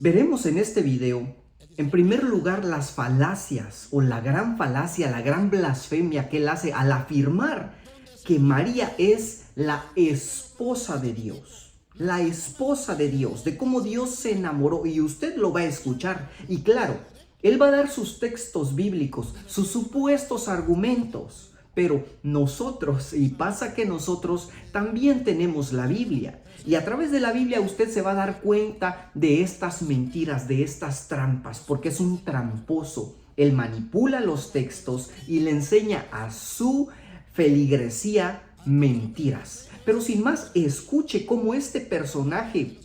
Veremos en este video, en primer lugar, las falacias o la gran falacia, la gran blasfemia que él hace al afirmar que María es la esposa de Dios. La esposa de Dios, de cómo Dios se enamoró, y usted lo va a escuchar. Y claro, él va a dar sus textos bíblicos, sus supuestos argumentos. Pero nosotros, y pasa que nosotros también tenemos la Biblia. Y a través de la Biblia usted se va a dar cuenta de estas mentiras, de estas trampas, porque es un tramposo. Él manipula los textos y le enseña a su feligresía mentiras. Pero sin más, escuche cómo este personaje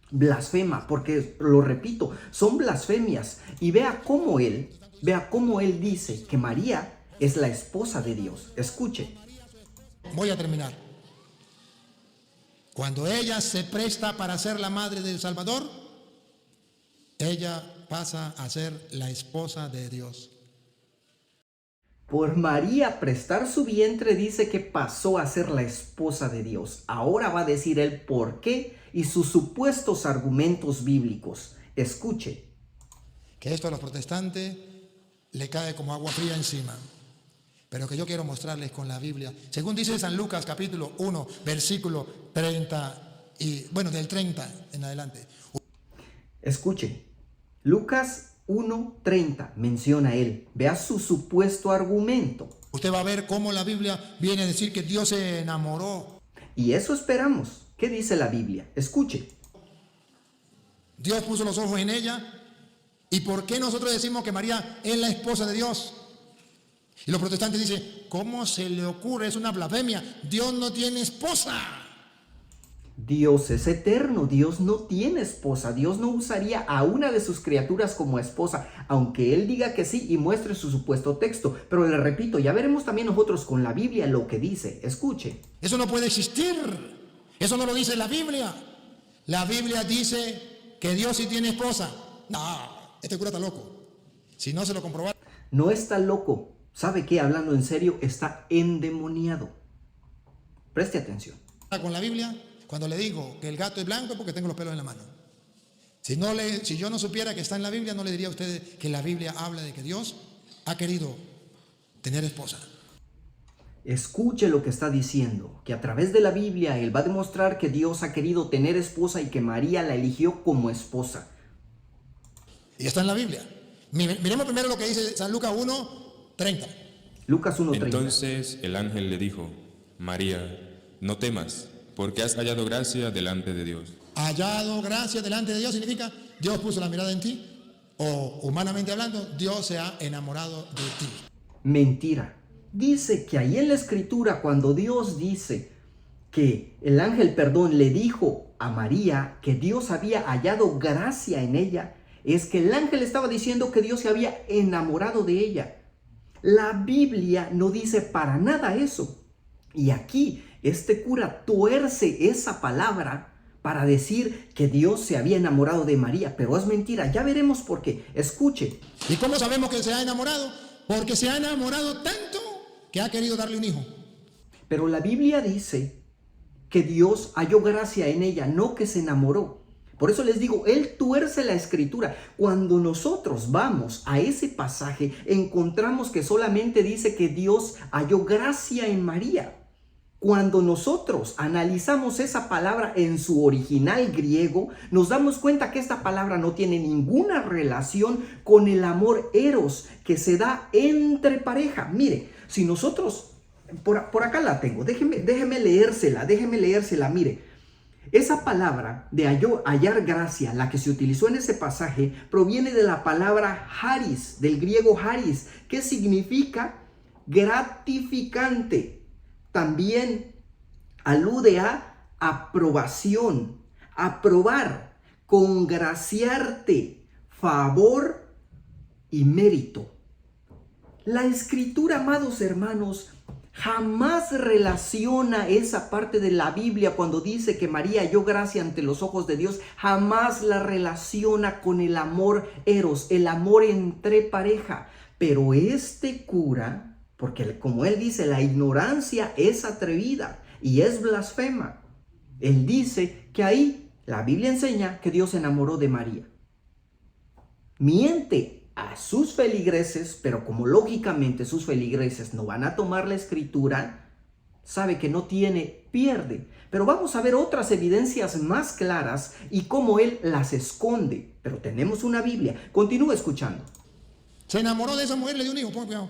blasfema, porque lo repito, son blasfemias. Y vea cómo él dice que María es la esposa de Dios. Escuche. Voy a terminar. Cuando ella se presta para ser la madre del Salvador, ella pasa a ser la esposa de Dios. Por María prestar su vientre dice que pasó a ser la esposa de Dios. Ahora va a decir el por qué y sus supuestos argumentos bíblicos. Escuche. Que esto a los protestantes le cae como agua fría encima. Pero que yo quiero mostrarles con la Biblia. Según dice San Lucas capítulo 1, versículo 30 y del 30 en adelante. Escuche. Lucas 1:30 menciona él. Vea su supuesto argumento. Usted va a ver cómo la Biblia viene a decir que Dios se enamoró. Y eso esperamos. ¿Qué dice la Biblia? Escuche. Dios puso los ojos en ella. ¿Y por qué nosotros decimos que María es la esposa de Dios? Y los protestantes dicen, ¿cómo se le ocurre? Es una blasfemia. Dios no tiene esposa. Dios es eterno, Dios no tiene esposa, Dios no usaría a una de sus criaturas como esposa, aunque él diga que sí y muestre su supuesto texto. Pero le repito, ya veremos también nosotros con la Biblia lo que dice. Escuche. Eso no puede existir. Eso no lo dice la Biblia. La Biblia dice que Dios sí tiene esposa. No, este cura está loco. Si no se lo comprobaron. No está loco. ¿Sabe qué? Hablando en serio, está endemoniado. Preste atención. Con la Biblia, cuando le digo que el gato es blanco es porque tengo los pelos en la mano. Si yo no supiera que está en la Biblia, no le diría a ustedes que la Biblia habla de que Dios ha querido tener esposa. Escuche lo que está diciendo, que a través de la Biblia él va a demostrar que Dios ha querido tener esposa y que María la eligió como esposa. Y está en la Biblia. Miremos primero lo que dice San Lucas 1:30. Lucas 1:30. Entonces el ángel le dijo, María, no temas, porque has hallado gracia delante de Dios. Hallado gracia delante de Dios significa Dios puso la mirada en ti, o humanamente hablando, Dios se ha enamorado de ti. Mentira. Dice que ahí en la escritura, cuando Dios dice que el ángel, le dijo a María que Dios había hallado gracia en ella, es que el ángel estaba diciendo que Dios se había enamorado de ella. La Biblia no dice para nada eso. Y aquí este cura tuerce esa palabra para decir que Dios se había enamorado de María, pero es mentira. Ya veremos por qué. Escuche. ¿Y cómo sabemos que se ha enamorado? Porque se ha enamorado tanto que ha querido darle un hijo. Pero la Biblia dice que Dios halló gracia en ella, no que se enamoró. Por eso les digo, él tuerce la escritura. Cuando nosotros vamos a ese pasaje, encontramos que solamente dice que Dios halló gracia en María. Cuando nosotros analizamos esa palabra en su original griego, nos damos cuenta que esta palabra no tiene ninguna relación con el amor eros que se da entre pareja. Mire, si nosotros, por acá la tengo, déjeme leérsela, mire. Esa palabra de hallar gracia, la que se utilizó en ese pasaje, proviene de la palabra haris, del griego haris, que significa gratificante. También alude a aprobación, aprobar, congraciarte, favor y mérito. La escritura, amados hermanos, jamás relaciona esa parte de la Biblia cuando dice que María halló gracia ante los ojos de Dios, jamás la relaciona con el amor eros, el amor entre pareja. Pero este cura, porque como él dice, la ignorancia es atrevida y es blasfema. Él dice que ahí la Biblia enseña que Dios se enamoró de María. miente a sus feligreses, pero como lógicamente sus feligreses no van a tomar la escritura, sabe que no tiene, pierde. Pero vamos a ver otras evidencias más claras y cómo él las esconde. Pero tenemos una Biblia. Continúa escuchando. Se enamoró de esa mujer, le dio un hijo, pon cuidado.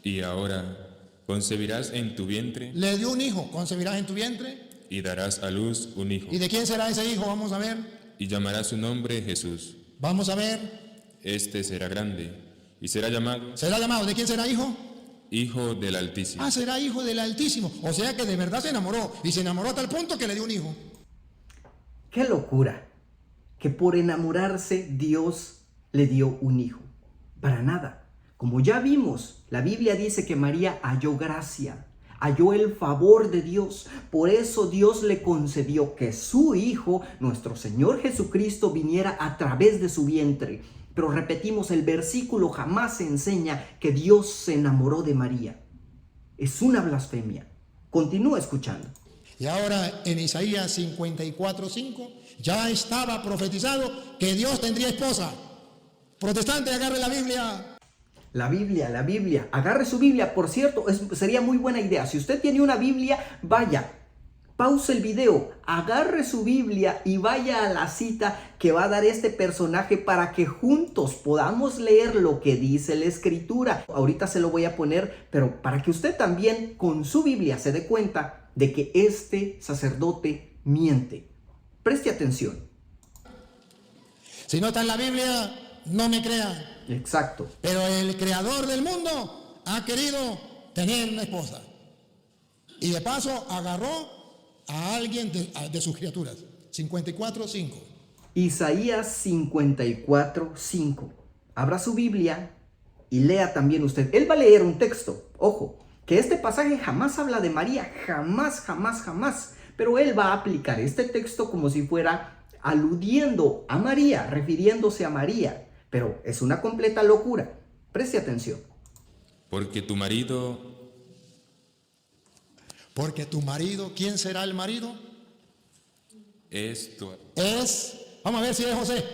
Y ahora concebirás en tu vientre Le dio un hijo, concebirás en tu vientre. y darás a luz un hijo. ¿Y de quién será ese hijo? Vamos a ver. Y llamarás su nombre Jesús. Vamos a ver. Este será grande y será llamado ¿Será llamado? ¿De quién será hijo? Hijo del Altísimo. Ah, será hijo del Altísimo. O sea que de verdad se enamoró. Y se enamoró a tal punto que le dio un hijo. ¡Qué locura! Que por enamorarse Dios le dio un hijo. Para nada. Como ya vimos, la Biblia dice que María halló gracia, halló el favor de Dios. Por eso Dios le concedió que su Hijo, nuestro Señor Jesucristo, viniera a través de su vientre. Pero repetimos, el versículo jamás enseña que Dios se enamoró de María. Es una blasfemia. Continúa escuchando. Y ahora en Isaías 54:5 ya estaba profetizado que Dios tendría esposa. Protestante, agarre la Biblia. La Biblia. Agarre su Biblia. Por cierto, sería muy buena idea. Si usted tiene una Biblia, vaya, pause el video, agarre su Biblia y vaya a la cita que va a dar este personaje para que juntos podamos leer lo que dice la Escritura. Ahorita se lo voy a poner, pero para que usted también con su Biblia se dé cuenta de que este sacerdote miente. Preste atención. Si no está en la Biblia, no me crean. Exacto. Pero el creador del mundo ha querido tener una esposa. Y de paso agarró a alguien de sus criaturas. 54:5. Isaías 54:5. Abra su Biblia y lea también usted. Él va a leer un texto. Ojo, que este pasaje jamás habla de María. Jamás. Pero él va a aplicar este texto como si fuera aludiendo a María, refiriéndose a María. Pero es una completa locura. Preste atención. Porque tu marido, ¿quién será el marido? es Vamos a ver si es José.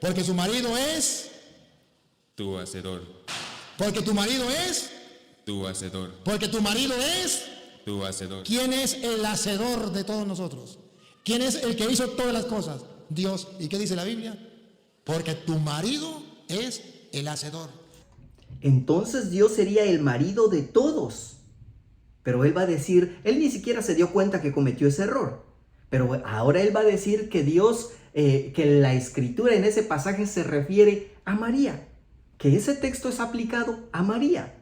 Porque su marido es, tu hacedor. porque tu marido es, Tu hacedor. porque tu marido es. Tu hacedor. ¿Quién es el hacedor de todos nosotros? ¿Quién es el que hizo todas las cosas? Dios. ¿Y qué dice la Biblia? Porque tu marido es el hacedor. Entonces Dios sería el marido de todos. Pero él va a decir, él ni siquiera se dio cuenta que cometió ese error. Pero ahora él va a decir que Dios, que la escritura en ese pasaje se refiere a María. Que ese texto es aplicado a María.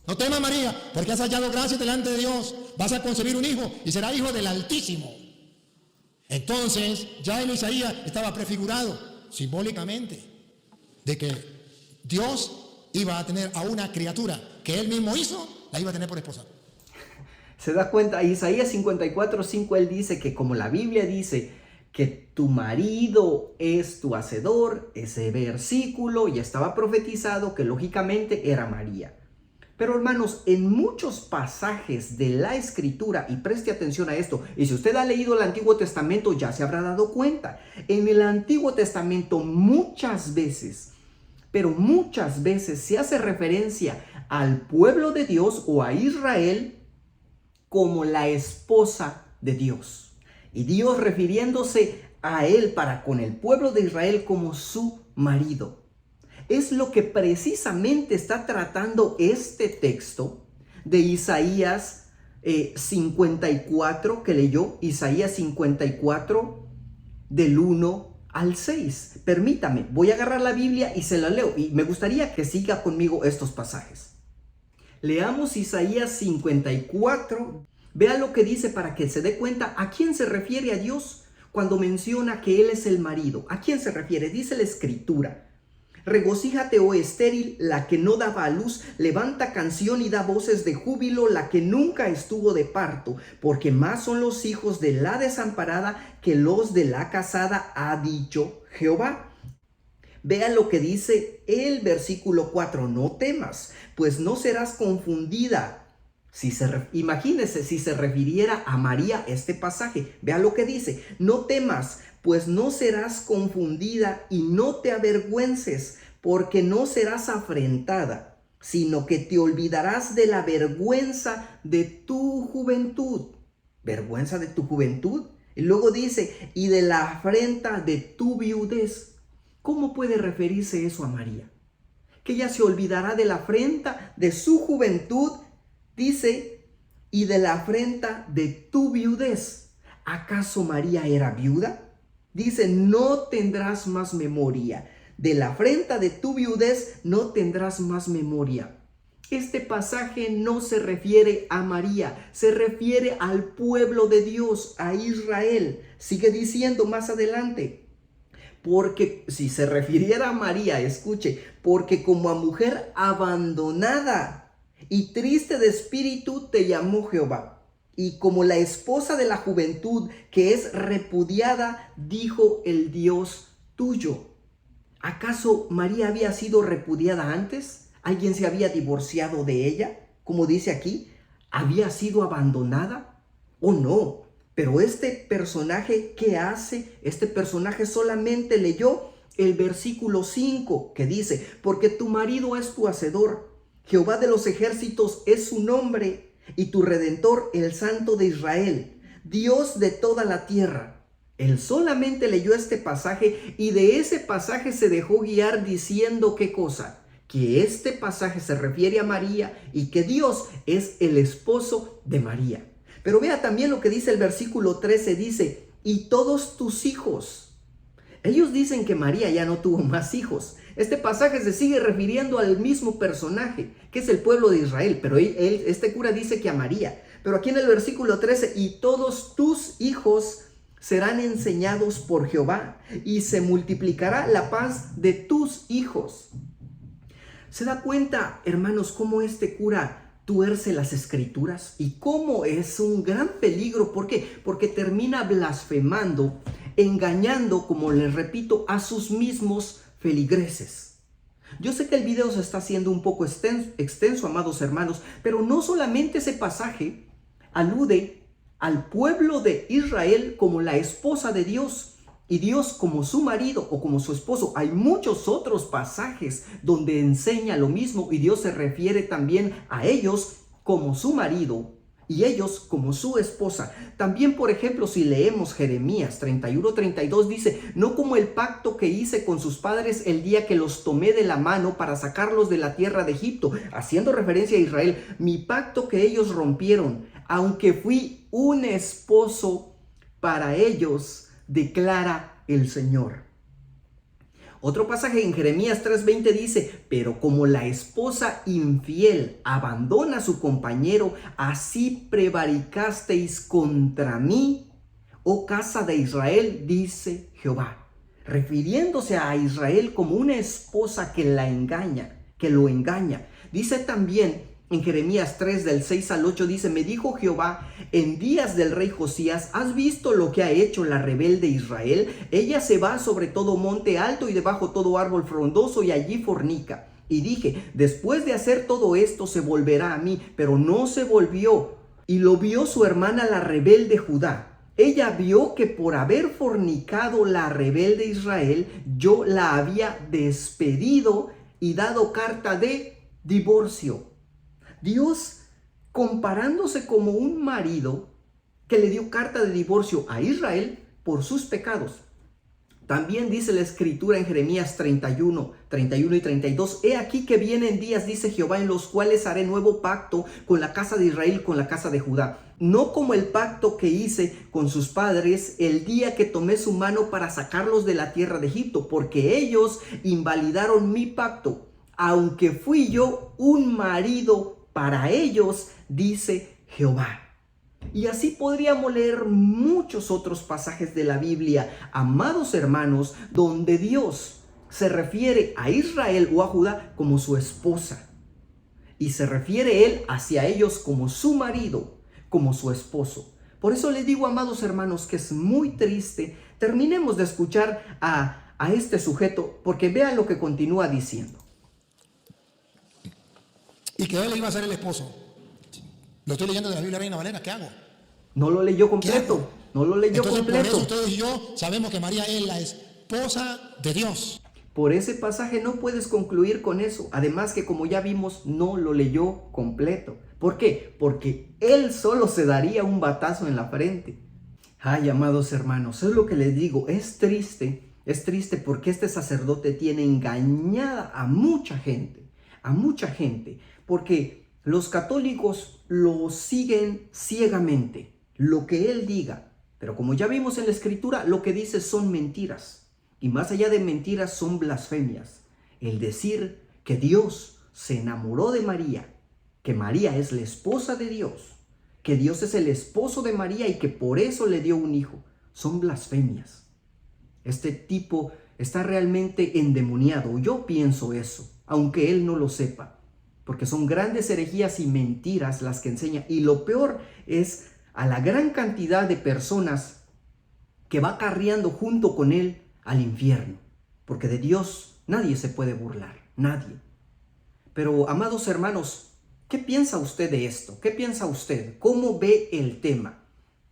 No temas, María, porque has hallado gracia delante de Dios. Vas a concebir un hijo y será hijo del Altísimo. Entonces, ya en Isaías estaba prefigurado simbólicamente de que Dios iba a tener a una criatura que él mismo hizo, la iba a tener por esposa. Se da cuenta, Isaías 54:5 él dice que como la Biblia dice que tu marido es tu hacedor, ese versículo ya estaba profetizado que lógicamente era María. Pero hermanos, en muchos pasajes de la Escritura, y preste atención a esto, y si usted ha leído el Antiguo Testamento ya se habrá dado cuenta, en el Antiguo Testamento muchas veces se hace referencia al pueblo de Dios o a Israel como la esposa de Dios. Y Dios refiriéndose a él para con el pueblo de Israel como su marido. Es lo que precisamente está tratando este texto de Isaías 54 que leyó, Isaías 54 del 1 al 6. Permítame, voy a agarrar la Biblia y se la leo y me gustaría que siga conmigo estos pasajes. Leamos Isaías 54, vea lo que dice para que se dé cuenta a quién se refiere a Dios cuando menciona que Él es el marido. ¿A quién se refiere? Dice la Escritura. Regocíjate, oh estéril, la que no daba a luz, levanta canción y da voces de júbilo, la que nunca estuvo de parto, porque más son los hijos de la desamparada que los de la casada, ha dicho Jehová. Vea lo que dice el versículo 4, no temas, pues no serás confundida. Imagínese si se refiriera a María este pasaje. Vea lo que dice, no temas, pues no serás confundida y no te avergüences, porque no serás afrentada, sino que te olvidarás de la vergüenza de tu juventud. ¿Vergüenza de tu juventud? Y luego dice, y de la afrenta de tu viudez. ¿Cómo puede referirse eso a María? Que ella se olvidará de la afrenta de su juventud, dice, y de la afrenta de tu viudez. ¿Acaso María era viuda? Dice, no tendrás más memoria. De la afrenta de tu viudez no tendrás más memoria. Este pasaje no se refiere a María, se refiere al pueblo de Dios, a Israel. Sigue diciendo más adelante. Porque si se refiriera a María, escuche, porque como a mujer abandonada y triste de espíritu te llamó Jehová. Y como la esposa de la juventud que es repudiada, dijo el Dios tuyo. ¿Acaso María había sido repudiada antes? ¿Alguien se había divorciado de ella? Como dice aquí, ¿había sido abandonada? ¿O no? Pero este personaje, ¿qué hace? Este personaje solamente leyó el versículo 5 que dice, porque tu marido es tu hacedor, Jehová de los ejércitos es su nombre, y tu Redentor el Santo de Israel, Dios de toda la tierra. Él solamente leyó este pasaje y de ese pasaje se dejó guiar diciendo ¿qué cosa? Que este pasaje se refiere a María y que Dios es el esposo de María. Pero vea también lo que dice el versículo 13, dice, y todos tus hijos. Ellos dicen que María ya no tuvo más hijos. Este pasaje se sigue refiriendo al mismo personaje, que es el pueblo de Israel, pero este cura dice que a María. Pero aquí en el versículo 13, y todos tus hijos serán enseñados por Jehová, y se multiplicará la paz de tus hijos. ¿Se da cuenta, hermanos, cómo este cura tuerce las escrituras? Y cómo es un gran peligro. ¿Por qué? Porque termina blasfemando, engañando, como les repito, a sus mismos feligreses. Yo sé que el video se está haciendo un poco extenso, amados hermanos, pero no solamente ese pasaje alude al pueblo de Israel como la esposa de Dios y Dios como su marido o como su esposo. Hay muchos otros pasajes donde enseña lo mismo y Dios se refiere también a ellos como su marido y ellos como su esposa. También, por ejemplo, si leemos Jeremías 31:32, dice, no como el pacto que hice con sus padres el día que los tomé de la mano para sacarlos de la tierra de Egipto, haciendo referencia a Israel, mi pacto que ellos rompieron, aunque fui un esposo para ellos, declara el Señor. Otro pasaje en Jeremías 3:20 dice, pero como la esposa infiel abandona a su compañero, así prevaricasteis contra mí, oh casa de Israel, dice Jehová. Refiriéndose a Israel como una esposa que la engaña, que lo engaña. Dice también en Jeremías 3 del 6 al 8 dice, me dijo Jehová, en días del rey Josías, ¿has visto lo que ha hecho la rebelde Israel? Ella se va sobre todo monte alto y debajo todo árbol frondoso y allí fornica. Y dije, después de hacer todo esto se volverá a mí, pero no se volvió. Y lo vio su hermana la rebelde Judá. Ella vio que por haber fornicado la rebelde Israel, yo la había despedido y dado carta de divorcio. Dios, comparándose como un marido que le dio carta de divorcio a Israel por sus pecados. También dice la escritura en Jeremías 31 y 32, he aquí que vienen días, dice Jehová, en los cuales haré nuevo pacto con la casa de Israel, con la casa de Judá. No como el pacto que hice con sus padres el día que tomé su mano para sacarlos de la tierra de Egipto, porque ellos invalidaron mi pacto, aunque fui yo un marido para ellos, dice Jehová. Y así podríamos leer muchos otros pasajes de la Biblia, amados hermanos, donde Dios se refiere a Israel o a Judá como su esposa. Y se refiere Él hacia ellos como su marido, como su esposo. Por eso les digo, amados hermanos, que es muy triste. Terminemos de escuchar a este sujeto, porque vean lo que continúa diciendo. Y que él iba a ser el esposo. Lo estoy leyendo de la Biblia Reina Valera, ¿qué hago? No lo leyó completo. No lo leyó Entonces, completo. por eso ustedes y yo sabemos que María es la esposa de Dios. Por ese pasaje no puedes concluir con eso. Además que, como ya vimos, no lo leyó completo. ¿Por qué? Porque él solo se daría un batazo en la frente. Ay, amados hermanos, es lo que les digo. Es triste porque este sacerdote tiene engañada a mucha gente. Porque los católicos lo siguen ciegamente, lo que él diga. Pero como ya vimos en la Escritura, lo que dice son mentiras. Y más allá de mentiras son blasfemias. El decir que Dios se enamoró de María, que María es la esposa de Dios, que Dios es el esposo de María y que por eso le dio un hijo, son blasfemias. Este tipo está realmente endemoniado. Yo pienso eso, aunque él no lo sepa, porque son grandes herejías y mentiras las que enseña. Y lo peor es a la gran cantidad de personas que va acarreando junto con él al infierno, porque de Dios nadie se puede burlar, nadie. Pero, amados hermanos, ¿qué piensa usted de esto? ¿Qué piensa usted? ¿Cómo ve el tema?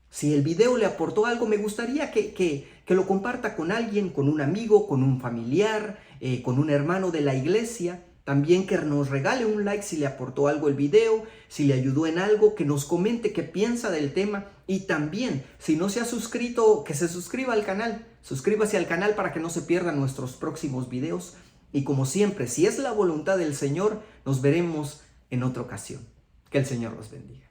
Si el video le aportó algo, me gustaría que lo comparta con alguien, con un amigo, con un familiar, con un hermano de la iglesia. También que nos regale un like si le aportó algo el video, si le ayudó en algo, que nos comente qué piensa del tema. Y también, si no se ha suscrito, que se suscriba al canal. Suscríbase al canal para que no se pierdan nuestros próximos videos. Y como siempre, si es la voluntad del Señor, nos veremos en otra ocasión. Que el Señor los bendiga.